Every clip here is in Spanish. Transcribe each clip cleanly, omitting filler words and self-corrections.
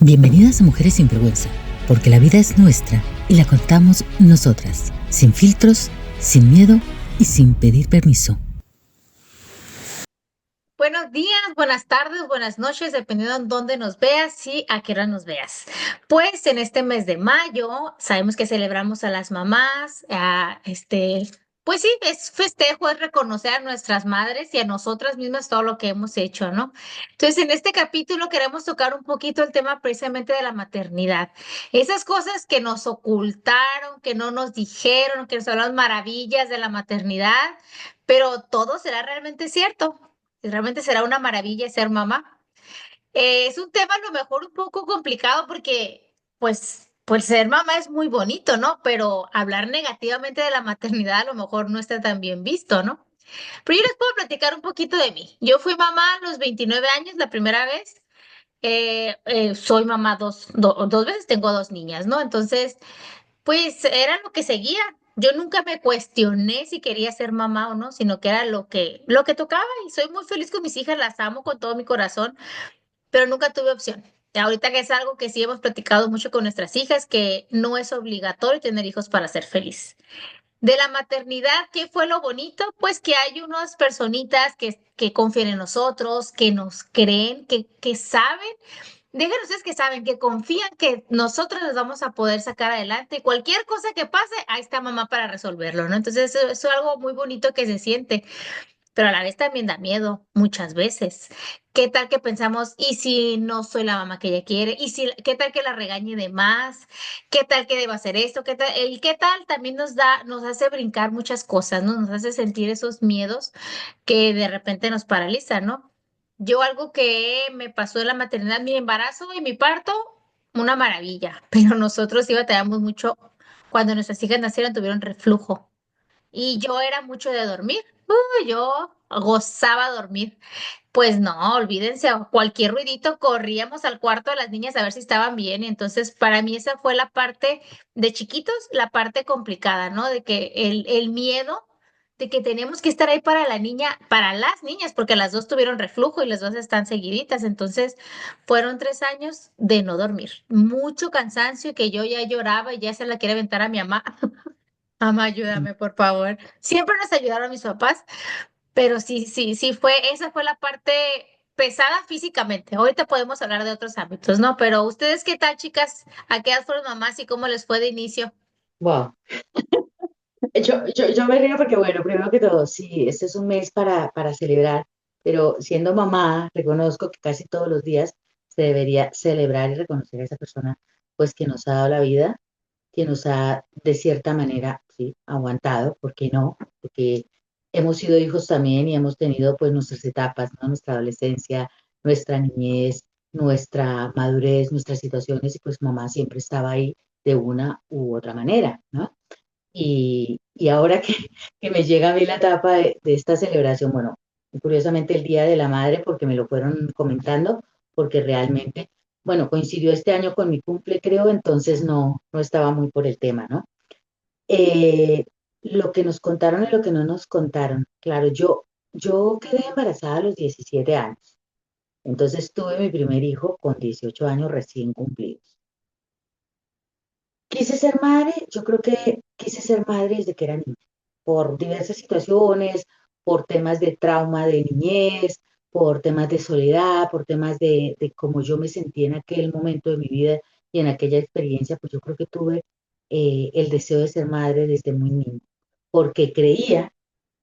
Bienvenidas a Mujeres sin Vergüenza, porque la vida es nuestra y la contamos nosotras, sin filtros, sin miedo y sin pedir permiso. Buenos días, buenas tardes, buenas noches, dependiendo de dónde nos veas y a qué hora nos veas. Pues en este mes de mayo sabemos que celebramos a las mamás, pues sí, es festejo, es reconocer a nuestras madres y a nosotras mismas todo lo que hemos hecho, ¿no? Entonces, en este capítulo queremos tocar un poquito el tema precisamente de la maternidad. Esas cosas que nos ocultaron, que no nos dijeron, que nos hablaron maravillas de la maternidad, pero todo será realmente cierto. Realmente será una maravilla ser mamá. Es un tema a lo mejor un poco complicado porque, pues ser mamá es muy bonito, ¿no? Pero hablar negativamente de la maternidad a lo mejor no está tan bien visto, ¿no? Pero yo les puedo platicar un poquito de mí. Yo fui mamá a los 29 años la primera vez. Soy mamá dos veces, tengo dos niñas, ¿no? Entonces, pues era lo que seguía. Yo nunca me cuestioné si quería ser mamá o no, sino que era lo que tocaba y soy muy feliz con mis hijas, las amo con todo mi corazón, pero nunca tuve opción. Ahorita que es algo que sí hemos platicado mucho con nuestras hijas, que no es obligatorio tener hijos para ser feliz. De la maternidad, ¿qué fue lo bonito? Pues que hay unas personitas que confían en nosotros, que nos creen, que saben. Déjenos ustedes que saben, que confían que nosotros les vamos a poder sacar adelante. Cualquier cosa que pase, ahí está mamá para resolverlo, ¿no? Entonces, eso es algo muy bonito que se siente, pero a la vez también da miedo muchas veces. ¿Qué tal que pensamos, y si no soy la mamá que ella quiere? ¿Y si, qué tal que la regañe de más? ¿Qué tal que deba hacer esto? ¿Qué tal? El qué tal también nos hace brincar muchas cosas, ¿no? Nos hace sentir esos miedos que de repente nos paraliza, ¿no? Yo algo que me pasó en la maternidad, mi embarazo y mi parto, una maravilla, pero nosotros sí batallamos mucho cuando nuestras hijas nacieron, tuvieron reflujo y yo era mucho de dormir. Yo gozaba dormir. Pues no, olvídense, cualquier ruidito corríamos al cuarto de las niñas a ver si estaban bien. Y entonces, para mí esa fue la parte de chiquitos, la parte complicada, ¿no? De que el miedo de que tenemos que estar ahí para la niña, para las niñas, porque las dos tuvieron reflujo y las dos están seguiditas. Entonces, fueron 3 años de no dormir, mucho cansancio que yo ya lloraba y ya se la quería aventar a mi mamá. Mamá, ayúdame, por favor. Siempre nos ayudaron mis papás, pero sí, sí, sí esa fue la parte pesada físicamente. Ahorita podemos hablar de otros ámbitos, ¿no? Pero ustedes, ¿qué tal, chicas? ¿A qué edad fueron mamás y cómo les fue de inicio? Wow. Yo me río porque, bueno, primero que todo, sí, este es un mes para celebrar, pero siendo mamá, reconozco que casi todos los días se debería celebrar y reconocer a esa persona, pues, que nos ha dado la vida, que nos ha, de cierta manera, sí, aguantado, ¿por qué no? Porque hemos sido hijos también y hemos tenido, pues, nuestras etapas, ¿no? Nuestra adolescencia, nuestra niñez, nuestra madurez, nuestras situaciones, y pues mamá siempre estaba ahí de una u otra manera, ¿no? Y ahora que me llega a mí la etapa de esta celebración, bueno, curiosamente el Día de la Madre, porque me lo fueron comentando, porque realmente, bueno, coincidió este año con mi cumple, creo, entonces no estaba muy por el tema, ¿no? Eh, lo que nos contaron y lo que no nos contaron. Claro, yo quedé embarazada a los 17 años, entonces tuve mi primer hijo con 18 años recién cumplidos. Quise ser madre, yo creo que quise ser madre desde que era niña, por diversas situaciones, por temas de trauma de niñez, por temas de soledad, por temas de cómo yo me sentí en aquel momento de mi vida y en aquella experiencia, pues yo creo que tuve el deseo de ser madre desde muy niña, porque creía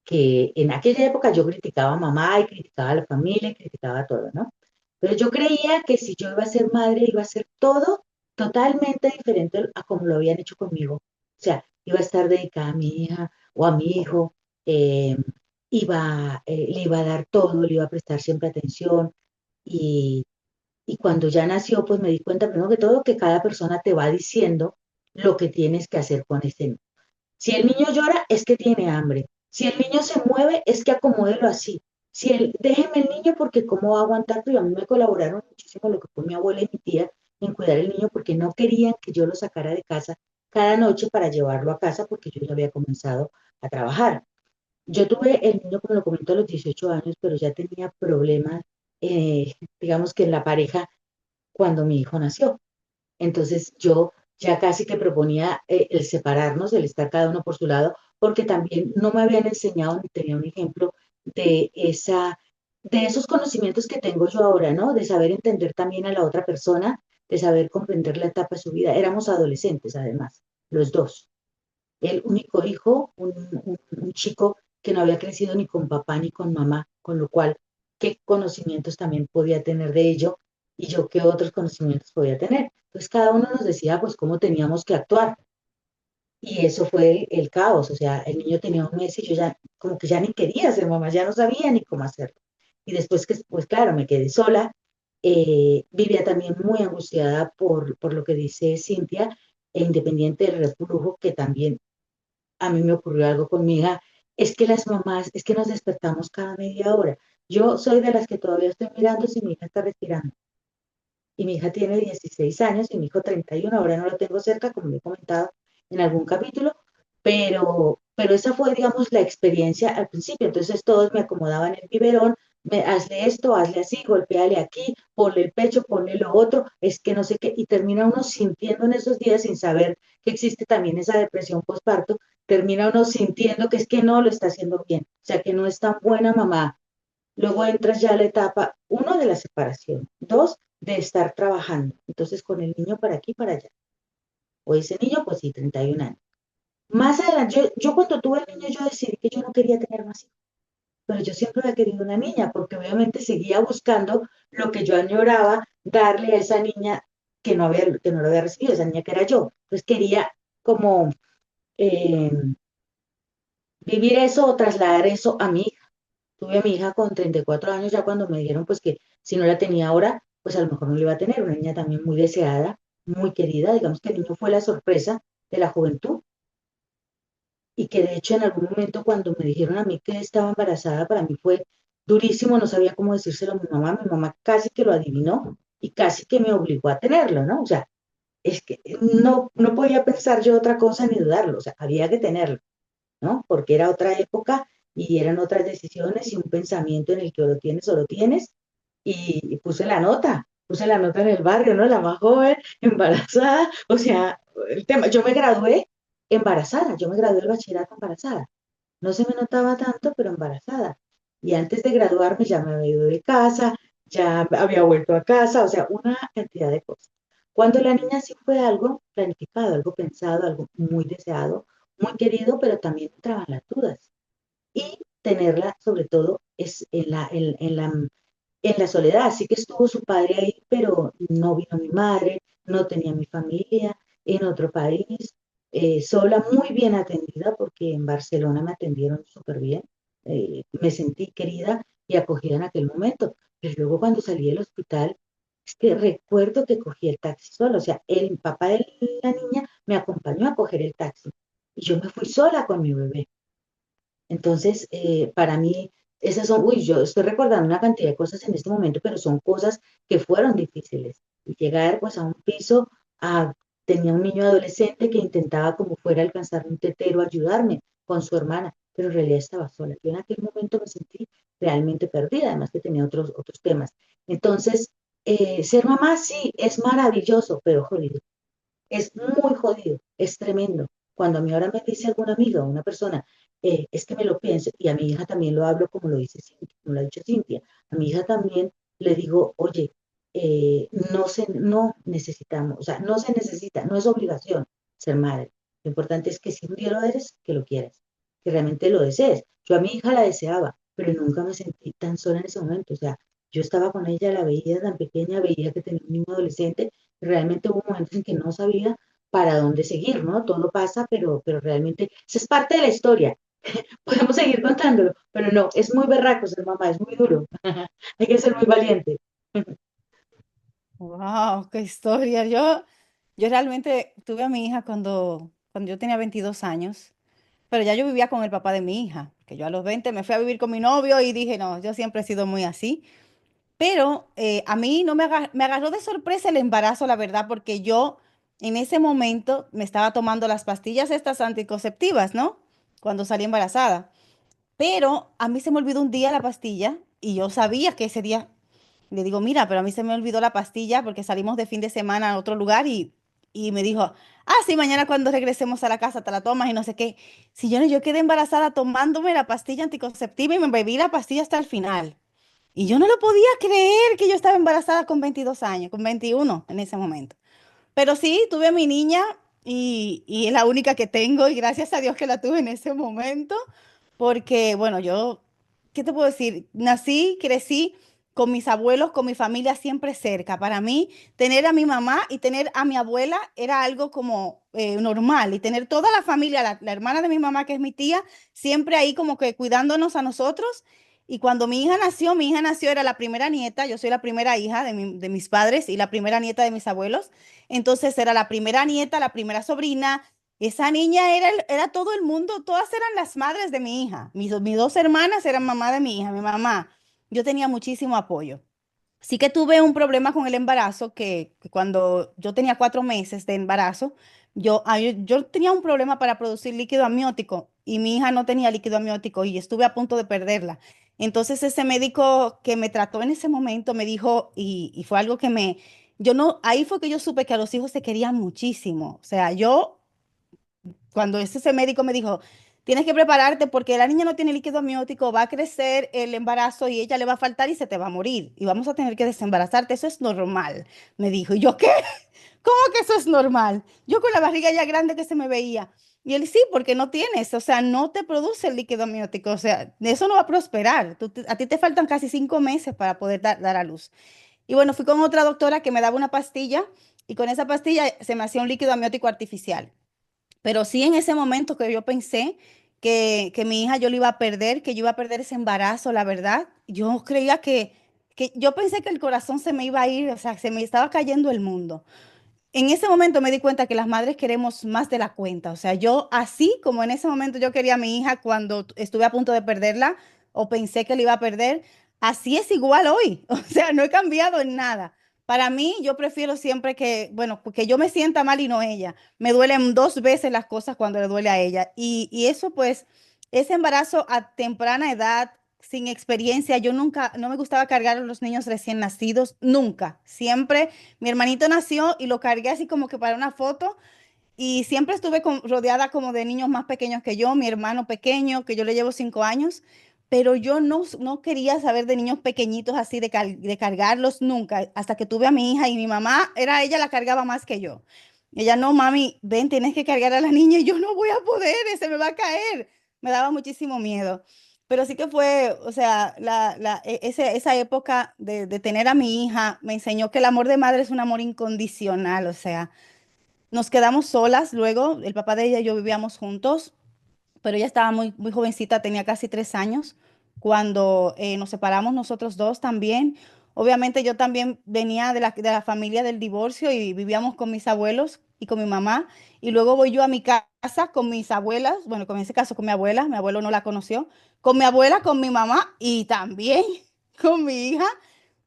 que en aquella época yo criticaba a mamá y criticaba a la familia y criticaba todo, ¿no? Pero yo creía que si yo iba a ser madre, iba a ser todo totalmente diferente a como lo habían hecho conmigo. O sea, iba a estar dedicada a mi hija o a mi hijo, eh, le iba a dar todo, le iba a prestar siempre atención. Y, y cuando ya nació, pues me di cuenta, primero que todo, que cada persona te va diciendo lo que tienes que hacer con ese niño. Si el niño llora, es que tiene hambre. Si el niño se mueve, es que acomódelo así. Si él, déjeme el niño porque cómo va a aguantar, pero a mí me colaboraron muchísimo lo que fue mi abuela y mi tía en cuidar el niño porque no querían que yo lo sacara de casa cada noche para llevarlo a casa porque yo ya había comenzado a trabajar. Yo tuve el niño, como lo comento, a los 18 años, pero ya tenía problemas, digamos que en la pareja cuando mi hijo nació. Entonces yo ya casi que proponía el separarnos, el estar cada uno por su lado, porque también no me habían enseñado ni tenía un ejemplo de de esos conocimientos que tengo yo ahora, ¿no? De saber entender también a la otra persona, de saber comprender la etapa de su vida. Éramos adolescentes, además, los dos. El único hijo, un chico que no había crecido ni con papá ni con mamá, con lo cual, ¿qué conocimientos también podía tener de ello? Y yo, ¿qué otros conocimientos podía tener? Entonces, cada uno nos decía, pues, cómo teníamos que actuar. Y eso fue el caos. O sea, el niño tenía un mes y yo ya, como que ya ni quería ser mamá, ya no sabía ni cómo hacerlo. Y después que, pues, claro, me quedé sola. Vivía también muy angustiada por lo que dice Cintia, e independiente del reflujo que también a mí me ocurrió algo con mi hija, es que las mamás, es que nos despertamos cada media hora. Yo soy de las que todavía estoy mirando si mi hija está respirando. Y mi hija tiene 16 años y mi hijo 31, ahora no lo tengo cerca, como le he comentado en algún capítulo, pero esa fue, digamos, la experiencia al principio. Entonces todos me acomodaban el biberón, hazle esto, hazle así, golpéale aquí, ponle el pecho, ponle lo otro, es que no sé qué, y termina uno sintiendo en esos días sin saber que existe también esa depresión postparto, termina uno sintiendo que es que no lo está haciendo bien, o sea, que no es tan buena mamá. Luego entras ya a la etapa, uno, de la separación, dos, de estar trabajando. Entonces, con el niño para aquí, para allá. O ese niño, pues sí, 31 años. Más adelante, yo cuando tuve el niño, yo decidí que yo no quería tener más hijos. Pero yo siempre había querido una niña, porque obviamente seguía buscando lo que yo añoraba, darle a esa niña que no lo había recibido, esa niña que era yo. Entonces quería como eh, vivir eso o trasladar eso a mi hija. Tuve a mi hija con 34 años ya cuando me dijeron pues que si no la tenía ahora, pues a lo mejor no la iba a tener. Una niña también muy deseada, muy querida. Digamos que el niño fue la sorpresa de la juventud y que de hecho en algún momento cuando me dijeron a mí que estaba embarazada, para mí fue durísimo, no sabía cómo decírselo a mi mamá. Mi mamá casi que lo adivinó y casi que me obligó a tenerlo, ¿no? O sea, es que no podía pensar yo otra cosa ni dudarlo, o sea, había que tenerlo, ¿no? Porque era otra época y eran otras decisiones y un pensamiento en el que o lo tienes, y puse la nota en el barrio, ¿no? La más joven, embarazada, o sea, el tema, yo me gradué embarazada, yo me gradué del bachillerato embarazada. No se me notaba tanto, pero embarazada. Y antes de graduarme ya me había ido de casa, ya había vuelto a casa, o sea, una cantidad de cosas. Cuando la niña sí fue algo planificado, algo pensado, algo muy deseado, muy querido, pero también entraban las dudas. Y tenerla, sobre todo, es en la soledad. Así que estuvo su padre ahí, pero no vino mi madre, no tenía mi familia, en otro país, sola, muy bien atendida, porque en Barcelona me atendieron súper bien. Me sentí querida y acogida en aquel momento. Pero luego cuando salí del hospital, es que recuerdo que cogí el taxi solo. O sea, el papá de la niña me acompañó a coger el taxi. Y yo me fui sola con mi bebé. Entonces, para mí, esas son, uy, yo estoy recordando una cantidad de cosas en este momento, pero son cosas que fueron difíciles. Y llegar pues a un piso, a, tenía un niño adolescente que intentaba como fuera alcanzar un tetero, ayudarme con su hermana, pero en realidad estaba sola. Yo en aquel momento me sentí realmente perdida, además que tenía otros temas. Entonces, ser mamá sí es maravilloso, pero jodido. Es muy jodido, es tremendo. Cuando a mí ahora me dice alguna amiga o una persona, es que me lo pienso, y a mi hija también lo hablo como lo dice Cintia, como lo ha dicho Cintia, a mi hija también le digo, oye, no necesitamos, o sea, no se necesita, no es obligación ser madre. Lo importante es que si un día lo eres, que lo quieras, que realmente lo desees. Yo a mi hija la deseaba, pero nunca me sentí tan sola en ese momento. O sea, yo estaba con ella, la veía tan pequeña, veía que tenía un niño adolescente, realmente hubo momentos en que no sabía para dónde seguir, ¿no? Todo pasa, pero realmente eso es parte de la historia. Podemos seguir contándolo, pero no, es muy berraco ser mamá, es muy duro. Hay que ser muy valiente. Wow, qué historia. Yo realmente tuve a mi hija cuando yo tenía 22 años, pero ya yo vivía con el papá de mi hija, que yo a los 20 me fui a vivir con mi novio y dije, no, yo siempre he sido muy así. Pero a mí no me agarró de sorpresa el embarazo, la verdad, porque yo en ese momento me estaba tomando las pastillas estas anticonceptivas, ¿no? Cuando salí embarazada. Pero a mí se me olvidó un día la pastilla y yo sabía que ese día Le digo, mira, pero a mí se me olvidó la pastilla porque salimos de fin de semana a otro lugar y me dijo, ah, sí, mañana cuando regresemos a la casa te la tomas y no sé qué. Si yo quedé embarazada tomándome la pastilla anticonceptiva y me bebí la pastilla hasta el final. Y yo no lo podía creer que yo estaba embarazada con 22 años, con 21 en ese momento. Pero sí, tuve a mi niña y es la única que tengo y gracias a Dios que la tuve en ese momento, porque bueno, yo, ¿qué te puedo decir? Nací, crecí con mis abuelos, con mi familia siempre cerca. Para mí, tener a mi mamá y tener a mi abuela era algo como normal y tener toda la familia, la hermana de mi mamá, que es mi tía, siempre ahí como que cuidándonos a nosotros. Y cuando mi hija nació, era la primera nieta, yo soy la primera hija de mis padres y la primera nieta de mis abuelos. Entonces era la primera nieta, la primera sobrina. Esa niña era todo el mundo, todas eran las madres de mi hija. Mis dos hermanas eran mamá de mi hija, mi mamá. Yo tenía muchísimo apoyo. Sí que tuve un problema con el embarazo, que cuando yo tenía 4 meses de embarazo, yo tenía un problema para producir líquido amniótico y mi hija no tenía líquido amniótico y estuve a punto de perderla. Entonces ese médico que me trató en ese momento me dijo, y fue algo que yo no, ahí fue que yo supe que a los hijos se querían muchísimo. O sea, cuando ese médico me dijo, tienes que prepararte porque la niña no tiene líquido amniótico, va a crecer el embarazo y ella le va a faltar y se te va a morir y vamos a tener que desembarazarte, eso es normal, me dijo. ¿Y yo qué? ¿Cómo que eso es normal? Yo con la barriga ya grande que se me veía. Y él sí, porque no tienes, o sea, no te produce el líquido amniótico, o sea, eso no va a prosperar. A ti te faltan casi 5 meses para poder dar a luz. Y bueno, fui con otra doctora que me daba una pastilla y con esa pastilla se me hacía un líquido amniótico artificial. Pero sí en ese momento que yo pensé que mi hija yo le iba a perder, que yo iba a perder ese embarazo, la verdad, yo creía que yo pensé que el corazón se me iba a ir, o sea, se me estaba cayendo el mundo. En ese momento me di cuenta que las madres queremos más de la cuenta. O sea, yo así como en ese momento yo quería a mi hija cuando estuve a punto de perderla o pensé que la iba a perder, así es igual hoy. O sea, no he cambiado en nada. Para mí, yo prefiero siempre que, bueno, que yo me sienta mal y no ella. Me duelen 2 veces las cosas cuando le duele a ella. Y eso, pues, ese embarazo a temprana edad, sin experiencia, yo nunca, no me gustaba cargar a los niños recién nacidos, nunca. Siempre mi hermanito nació y lo cargué así como que para una foto y siempre estuve rodeada como de niños más pequeños que yo, mi hermano pequeño, que yo le llevo 5 años, pero yo no quería saber de niños pequeñitos así, de cargarlos nunca, hasta que tuve a mi hija y mi mamá, ella la cargaba más que yo. Ella, no, mami, ven, tienes que cargar a la niña y yo no voy a poder, se me va a caer. Me daba muchísimo miedo. Pero sí que fue, o sea, esa época de tener a mi hija me enseñó que el amor de madre es un amor incondicional, o sea, nos quedamos solas luego, el papá de ella y yo vivíamos juntos, pero ella estaba muy, muy jovencita, tenía casi 3 años, cuando nos separamos nosotros dos también. Obviamente yo también venía de la familia del divorcio y vivíamos con mis abuelos y con mi mamá, y luego voy yo a mi casa con mis abuelas, bueno, con ese caso con mi abuelo no la conoció, con mi abuela, con mi mamá y también con mi hija.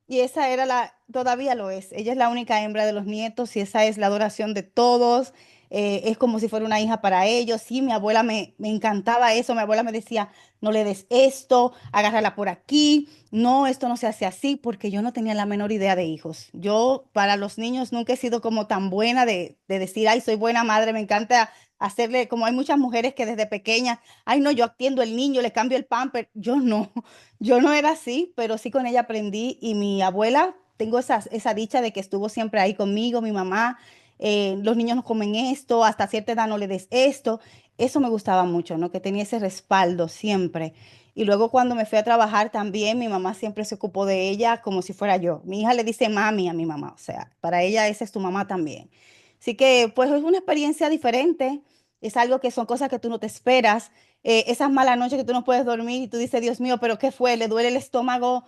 Y esa era todavía lo es. Ella es la única hembra de los nietos y esa es la adoración de todos. Es como si fuera una hija para ellos. Sí, mi abuela me encantaba eso. Mi abuela me decía, no le des esto, agárrala por aquí. No, esto no se hace así porque yo no tenía la menor idea de hijos. Yo para los niños nunca he sido como tan buena de decir, ay, soy buena madre, me encanta hacerle, como hay muchas mujeres que desde pequeñas, ay, no, yo atiendo el niño, le cambio el pamper. Yo no. Yo no era así, pero sí con ella aprendí y mi abuela, tengo esa dicha de que estuvo siempre ahí conmigo, mi mamá, los niños no comen esto, hasta cierta edad no le des esto. Eso me gustaba mucho, ¿no? Que tenía ese respaldo siempre. Y luego cuando me fui a trabajar también, mi mamá siempre se ocupó de ella como si fuera yo. Mi hija le dice mami a mi mamá, o sea, para ella esa es tu mamá también. Así que pues es una experiencia diferente, es algo que son cosas que tú no te esperas, esas malas noches que tú no puedes dormir y tú dices, Dios mío, pero ¿qué fue? ¿Le duele el estómago?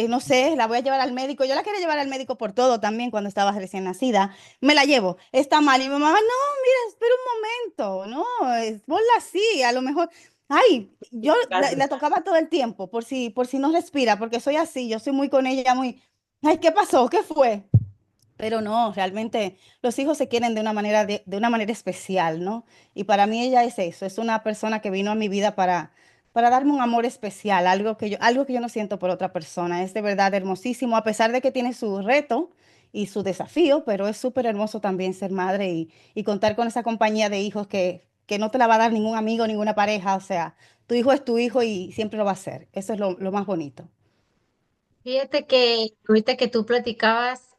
No sé, la voy a llevar al médico. Yo la quería llevar al médico por todo también cuando estaba recién nacida. Me la llevo, está mal. Y mi mamá, no, mira, espera un momento, no, ponla así, a lo mejor. Ay, yo la tocaba todo el tiempo por si no respira, porque soy así, yo soy muy con ella, muy, ay, ¿qué pasó? ¿Qué fue? Pero no, realmente los hijos se quieren de una manera especial, ¿no? Y para mí ella es eso, es una persona que vino a mi vida para darme un amor especial, algo que yo no siento por otra persona. Es de verdad hermosísimo, a pesar de que tiene su reto y su desafío, pero es súper hermoso también ser madre y contar con esa compañía de hijos que no te la va a dar ningún amigo, ninguna pareja. O sea, tu hijo es tu hijo y siempre lo va a ser. Eso es lo más bonito. Fíjate que ahorita que tú platicabas,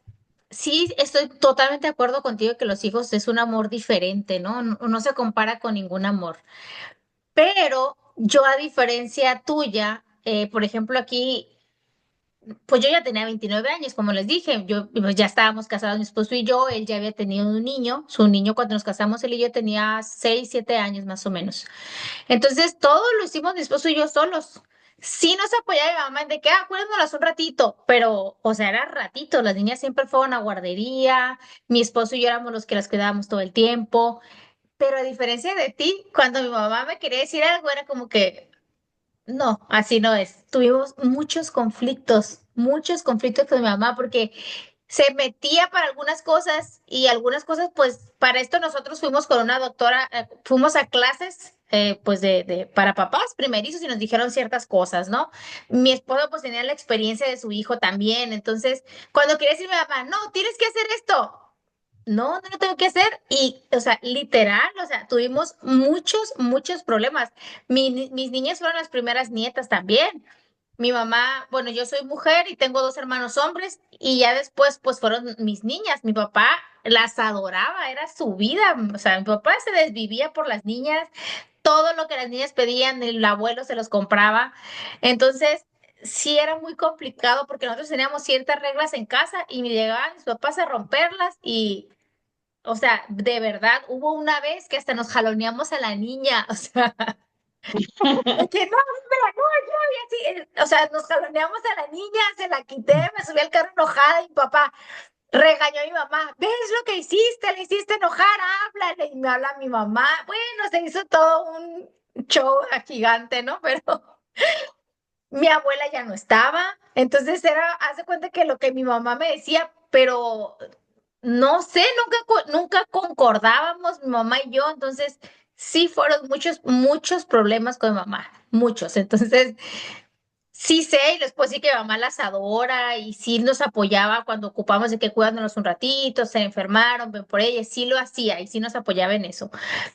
sí, estoy totalmente de acuerdo contigo que los hijos es un amor diferente, ¿no? No, no se compara con ningún amor. Pero yo, a diferencia tuya, por ejemplo, aquí, pues yo ya tenía 29 años, como les dije, yo pues, ya estábamos casados, mi esposo y yo, él ya había tenido un niño, su niño cuando nos casamos, él y yo tenía 6, 7 años más o menos. Entonces, todo lo hicimos mi esposo y yo solos. Sí nos apoyaba mi mamá en de que, cuídanos un ratito, pero, o sea, era ratito, las niñas siempre fueron a guardería, mi esposo y yo éramos los que las cuidábamos todo el tiempo, pero a diferencia de ti, cuando mi mamá me quería decir algo, era como que, no, así no es. Tuvimos muchos conflictos con mi mamá porque se metía para algunas cosas y algunas cosas, pues para esto nosotros fuimos con una doctora, fuimos a clases. Pues para papás primerizos y nos dijeron ciertas cosas, ¿no? Mi esposo pues tenía la experiencia de su hijo también, entonces cuando quería decirme a mi mamá, no, tienes que hacer esto, no, no lo tengo que hacer. Y, o sea, literal, o sea, tuvimos muchos problemas. Mis niñas fueron las primeras nietas también. Mi mamá, bueno, yo soy mujer y tengo dos hermanos hombres y ya después, pues fueron mis niñas. Mi papá las adoraba, era su vida. O sea, mi papá se desvivía por las niñas. Todo lo que las niñas pedían, el abuelo se los compraba. Entonces, sí era muy complicado porque nosotros teníamos ciertas reglas en casa y me llegaban mis papás a romperlas y o sea, de verdad, hubo una vez que hasta nos jaloneamos a la niña, o sea, de que no, espera, no, yo, y así, o sea, nos jaloneamos a la niña, se la quité, me subí al carro enojada y mi papá regañó a mi mamá, ¿ves lo que hiciste? Le hiciste enojar, háblale, y me habla mi mamá, bueno, se hizo todo un show gigante, ¿no? Pero mi abuela ya no estaba, entonces era, haz de cuenta que lo que mi mamá me decía, pero no sé, nunca concordábamos mi mamá y yo, entonces sí fueron muchos problemas con mi mamá, muchos. Entonces sí sé, y después sí que mi mamá las adora y sí nos apoyaba cuando ocupamos de que cuidándonos un ratito, se enfermaron, ven por ellas, sí lo hacía y sí nos apoyaba en eso.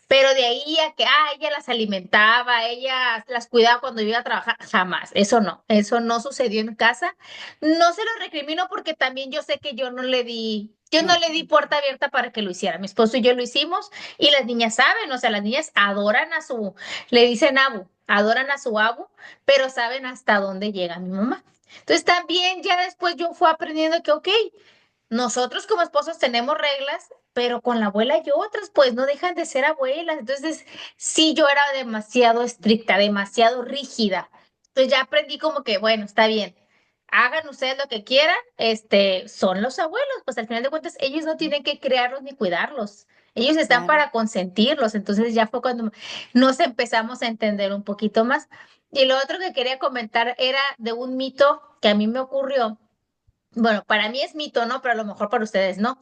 Pero de ahí a que, ella las alimentaba, ella las cuidaba cuando iba a trabajar, jamás, eso no sucedió en casa. No se lo recrimino porque también yo sé que yo no le di puerta abierta para que lo hiciera. Mi esposo y yo lo hicimos y las niñas saben, o sea, las niñas adoran le dicen abu, adoran a su abu, pero saben hasta dónde llega mi mamá. Entonces también ya después yo fui aprendiendo que, ok, nosotros como esposos tenemos reglas, pero con la abuela y otras, pues no dejan de ser abuelas. Entonces, sí, yo era demasiado estricta, demasiado rígida. Entonces ya aprendí como que, bueno, está bien. Hagan ustedes lo que quieran, son los abuelos, pues al final de cuentas ellos no tienen que criarlos ni cuidarlos. Ellos están Claro. para consentirlos. Entonces ya fue cuando nos empezamos a entender un poquito más. Y lo otro que quería comentar era de un mito que a mí me ocurrió. Bueno, para mí es mito, ¿no? Pero a lo mejor para ustedes no.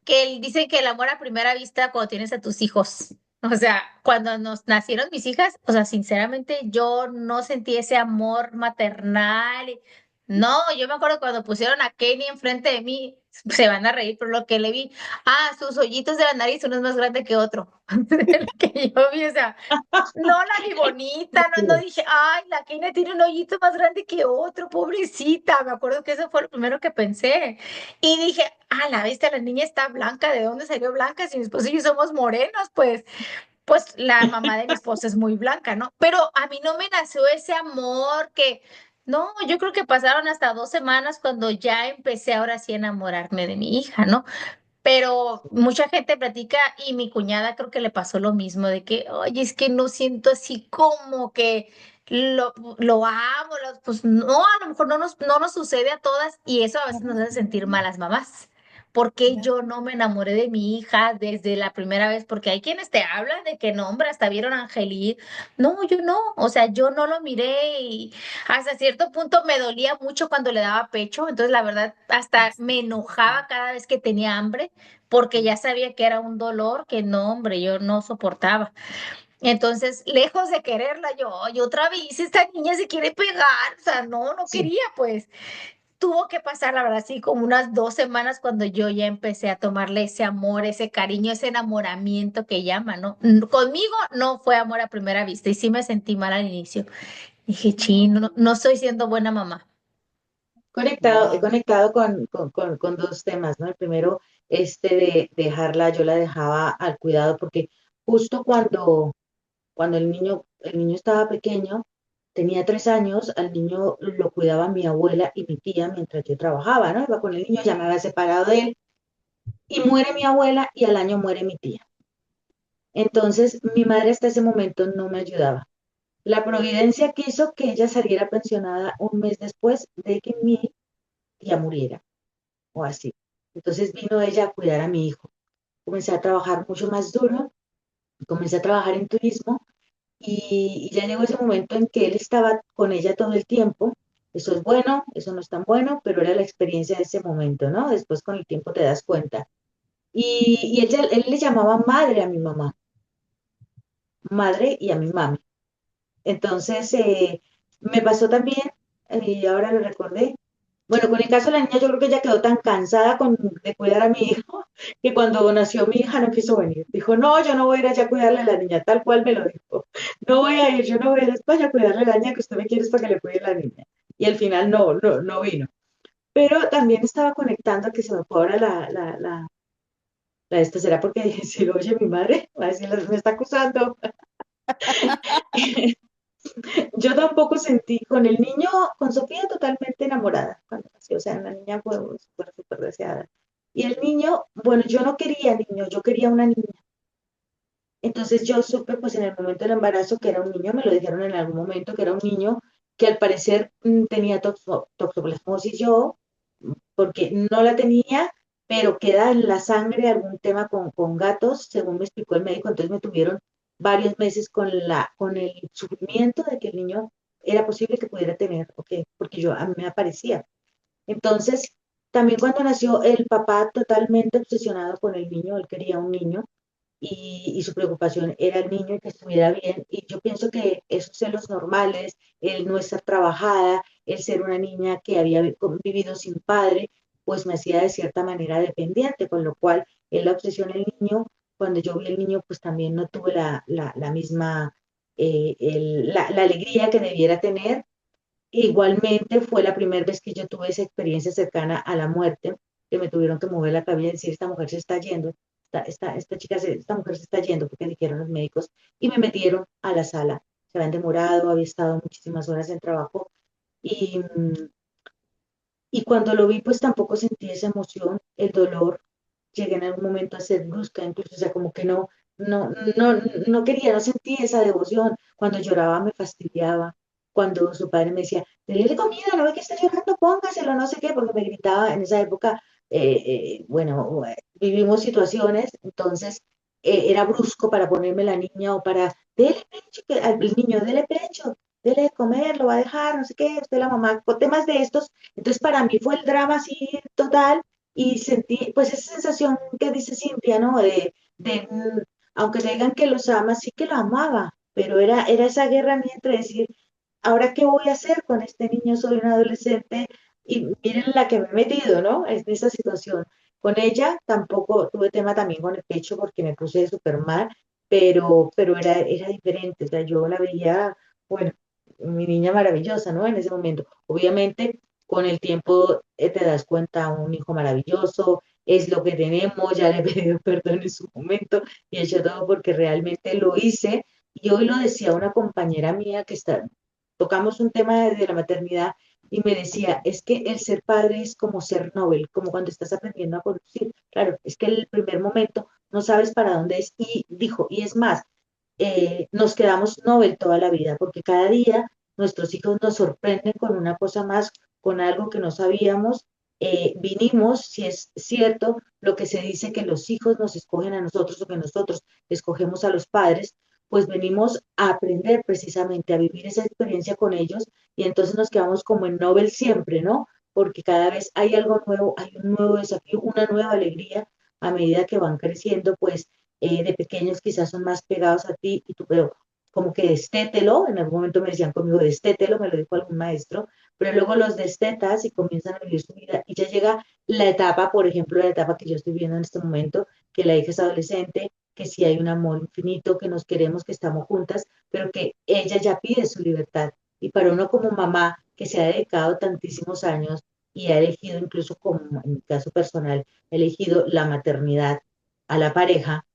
Dicen que el amor a primera vista cuando tienes a tus hijos. O sea, cuando nos nacieron mis hijas, o sea, sinceramente yo no sentí ese amor maternal. No, yo me acuerdo cuando pusieron a Kenny enfrente de mí, se van a reír por lo que le vi. Sus hoyitos de la nariz uno es más grande que otro. El que yo vi, o sea, no la vi bonita, no dije, ay, la Kenia tiene un hoyito más grande que otro, pobrecita. Me acuerdo que eso fue lo primero que pensé. Y dije, la vista, la niña está blanca, ¿de dónde salió blanca? Si mi esposo y yo somos morenos, pues la mamá de mi esposo es muy blanca, ¿no? Pero a mí no me nació ese amor no, yo creo que pasaron hasta 2 semanas cuando ya empecé ahora sí a enamorarme de mi hija, ¿no? Pero mucha gente platica y mi cuñada creo que le pasó lo mismo, de que, oye, es que no siento así como que lo amo, pues no, a lo mejor no nos sucede a todas y eso a veces nos hace sentir malas mamás. ¿Por qué Ya. yo no me enamoré de mi hija desde la primera vez? Porque hay quienes te hablan de que no, hombre, hasta vieron a Angelí. No, yo no, o sea, yo no lo miré y hasta cierto punto me dolía mucho cuando le daba pecho, entonces la verdad hasta me enojaba cada vez que tenía hambre porque ya sabía que era un dolor que no, hombre, yo no soportaba. Entonces, lejos de quererla, yo otra vez, esta niña se quiere pegar, o sea, no Sí, quería, pues. Tuvo que pasar, la verdad, así como unas 2 semanas cuando yo ya empecé a tomarle ese amor, ese cariño, ese enamoramiento que llama, ¿no? Conmigo no fue amor a primera vista y sí me sentí mal al inicio. Dije, chino, no estoy siendo buena mamá. he Wow. conectado con dos temas, ¿no? El primero, de dejarla, yo la dejaba al cuidado porque justo cuando el niño estaba pequeño, tenía 3 años, al niño lo cuidaba mi abuela y mi tía mientras yo trabajaba, ¿no? Iba con el niño, ya me había separado de él, y muere mi abuela y al año muere mi tía. Entonces, mi madre hasta ese momento no me ayudaba. La providencia quiso que ella saliera pensionada un mes después de que mi tía muriera, o así. Entonces vino ella a cuidar a mi hijo. Comencé a trabajar mucho más duro, comencé a trabajar en turismo y ya llegó ese momento en que él estaba con ella todo el tiempo. Eso es bueno, eso no es tan bueno, pero era la experiencia de ese momento, ¿no? Después con el tiempo te das cuenta. Y él le llamaba madre a mi mamá, madre y a mi mami. Entonces, me pasó también, y ahora lo recordé, bueno, con el caso de la niña, yo creo que ella quedó tan cansada de cuidar a mi hijo que cuando nació mi hija no quiso venir. Dijo, no, yo no voy a ir allá a cuidarle a la niña, tal cual me lo dijo. No voy a ir, yo no voy a ir a España a cuidarle a la niña, que usted me quiere es para que le cuide a la niña. Y al final no vino. Pero también estaba conectando que se me fue ahora la esta, será porque si lo oye mi madre, va a decir, me está acusando. Yo tampoco sentí con el niño, con Sofía totalmente enamorada cuando nació, o sea, la niña fue súper, súper deseada. Y el niño, bueno, yo no quería niño, yo quería una niña. Entonces yo supe, pues en el momento del embarazo que era un niño, me lo dijeron en algún momento que era un niño que al parecer tenía toxoplasmosis yo, porque no la tenía, pero queda en la sangre algún tema con gatos, según me explicó el médico, entonces me tuvieron varios meses con el sufrimiento de que el niño era posible que pudiera tener, okay, porque a mí me aparecía. Entonces, también cuando nació el papá totalmente obsesionado con el niño, él quería un niño, y su preocupación era el niño y que estuviera bien. Y yo pienso que esos celos normales, el no estar trabajada, el ser una niña que había vivido sin padre, pues me hacía de cierta manera dependiente, con lo cual en la obsesión del niño, cuando yo vi el niño, pues también no tuve la misma, la alegría que debiera tener. Igualmente fue la primera vez que yo tuve esa experiencia cercana a la muerte, que me tuvieron que mover la cabeza y decir, esta mujer se está yendo, esta mujer se está yendo, porque dijeron los médicos, y me metieron a la sala. Se habían demorado, había estado muchísimas horas en trabajo, y, y cuando lo vi, pues tampoco sentí esa emoción, el dolor, llegué en algún momento a ser brusca, incluso, o sea, como que no, no, no quería, no sentí esa devoción. Cuando lloraba me fastidiaba. Cuando su padre me decía, dele comida, no ve que está llorando, póngaselo, no sé qué, porque me gritaba en esa época, bueno, vivimos situaciones, entonces era brusco para ponerme la niña o para, dele pecho, al niño, dele pecho, dele de comer, lo va a dejar, no sé qué, usted la mamá, con temas de estos. Entonces para mí fue el drama así total y sentí pues esa sensación que dice Cintia, ¿no? Aunque le digan que los ama, sí que lo amaba, pero era esa guerra mía entre decir, ¿ahora qué voy a hacer con este niño? Soy un adolescente y miren la que me he metido, ¿no? En esa situación. Con ella tampoco tuve tema también con el pecho porque me puse súper mal, pero era diferente, o sea, yo la veía, bueno, mi niña maravillosa, ¿no? En ese momento. Obviamente con el tiempo te das cuenta, un hijo maravilloso, es lo que tenemos, ya le he pedido perdón en su momento y he hecho todo porque realmente lo hice. Y hoy lo decía una compañera mía tocamos un tema de la maternidad y me decía, es que el ser padre es como ser Nobel, como cuando estás aprendiendo a conducir. Claro, es que el primer momento no sabes para dónde es y dijo, y es más, nos quedamos Nobel toda la vida, porque cada día nuestros hijos nos sorprenden con una cosa más, con algo que no sabíamos. Vinimos, si es cierto, lo que se dice que los hijos nos escogen a nosotros o que nosotros escogemos a los padres, pues venimos a aprender precisamente a vivir esa experiencia con ellos y entonces nos quedamos como en Nobel siempre, ¿no? Porque cada vez hay algo nuevo, hay un nuevo desafío, una nueva alegría a medida que van creciendo, pues de pequeños quizás son más pegados a ti, y tú, pero como que destételo, en algún momento me decían conmigo, destételo, me lo dijo algún maestro, pero luego los destetas y comienzan a vivir su vida, y ya llega la etapa, por ejemplo, la etapa que yo estoy viendo en este momento, que la hija es adolescente, que sí hay un amor infinito, que nos queremos, que estamos juntas, pero que ella ya pide su libertad. Y para uno como mamá, que se ha dedicado tantísimos años y ha elegido, incluso como en mi caso personal, he elegido la maternidad a la pareja,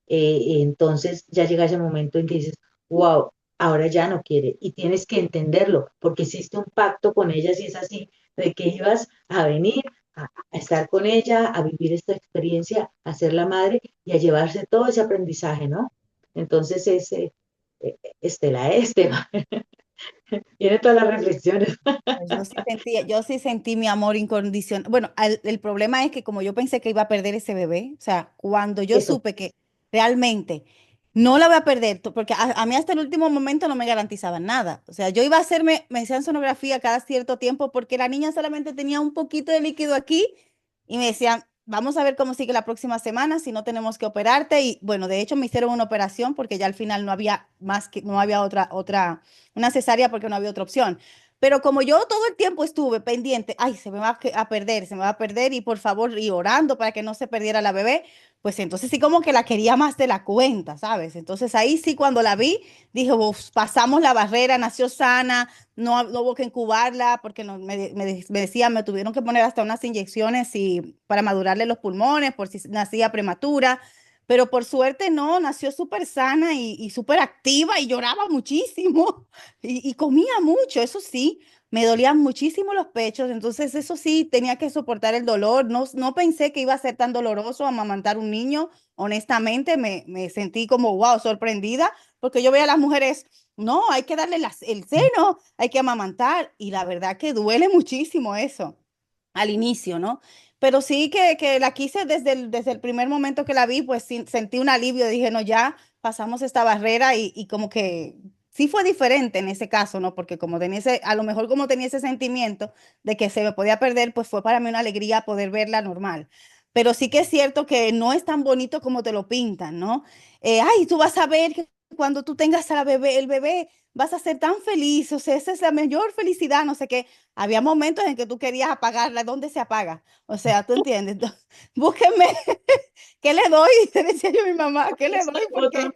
entonces ya llega ese momento en que dices, wow, ahora ya no quiere y tienes que entenderlo porque hiciste un pacto con ella, si es así, de que ibas a venir a estar con ella, a vivir esta experiencia, a ser la madre y a llevarse todo ese aprendizaje, ¿no? Entonces Estela, Esteban, tiene todas las reflexiones. Pues yo sí sentí mi amor incondicional. Bueno, el problema es que como yo pensé que iba a perder ese bebé, o sea, cuando yo Eso, supe que realmente no la voy a perder, porque a mí hasta el último momento no me garantizaban nada. O sea, yo iba a hacerme, me hacían sonografía cada cierto tiempo porque la niña solamente tenía un poquito de líquido aquí y me decían, vamos a ver cómo sigue la próxima semana, si no tenemos que operarte. Y bueno, de hecho me hicieron una operación porque ya al final no había más que, no había una cesárea porque no había otra opción. Pero como yo todo el tiempo estuve pendiente, ay, se me va a perder, se me va a perder y por favor, y orando para que no se perdiera la bebé, pues entonces sí como que la quería más de la cuenta, ¿sabes? Entonces ahí sí cuando la vi, dije, "Uf, pasamos la barrera, nació sana, no hubo que incubarla porque me decían, me tuvieron que poner hasta unas inyecciones para madurarle los pulmones por si nacía prematura. Pero por suerte no, nació súper sana y súper activa y lloraba muchísimo. Y comía mucho, eso sí, me dolían muchísimo los pechos, entonces eso sí, tenía que soportar el dolor. No pensé que iba a ser tan doloroso amamantar un niño. Honestamente, me sentí como, wow, sorprendida, porque yo veía a las mujeres, no, hay que darle el seno, hay que amamantar, y la verdad que duele muchísimo eso al inicio, ¿no? Pero sí que la quise desde el primer momento que la vi, pues sí, sentí un alivio, dije, no, ya pasamos esta barrera y como que sí fue diferente en ese caso, ¿no? Porque como tenía a lo mejor como tenía ese sentimiento de que se me podía perder, pues fue para mí una alegría poder verla normal. Pero sí que es cierto que no es tan bonito como te lo pintan, ¿no? Ay, tú vas a ver que cuando tú tengas a el bebé, vas a ser tan feliz, o sea, esa es la mayor felicidad, no sé qué. Había momentos en que tú querías apagarla, ¿dónde se apaga? O sea, tú entiendes. Búsquenme, ¿qué le doy? Te decía yo a mi mamá, ¿qué le esa doy? foto. Porque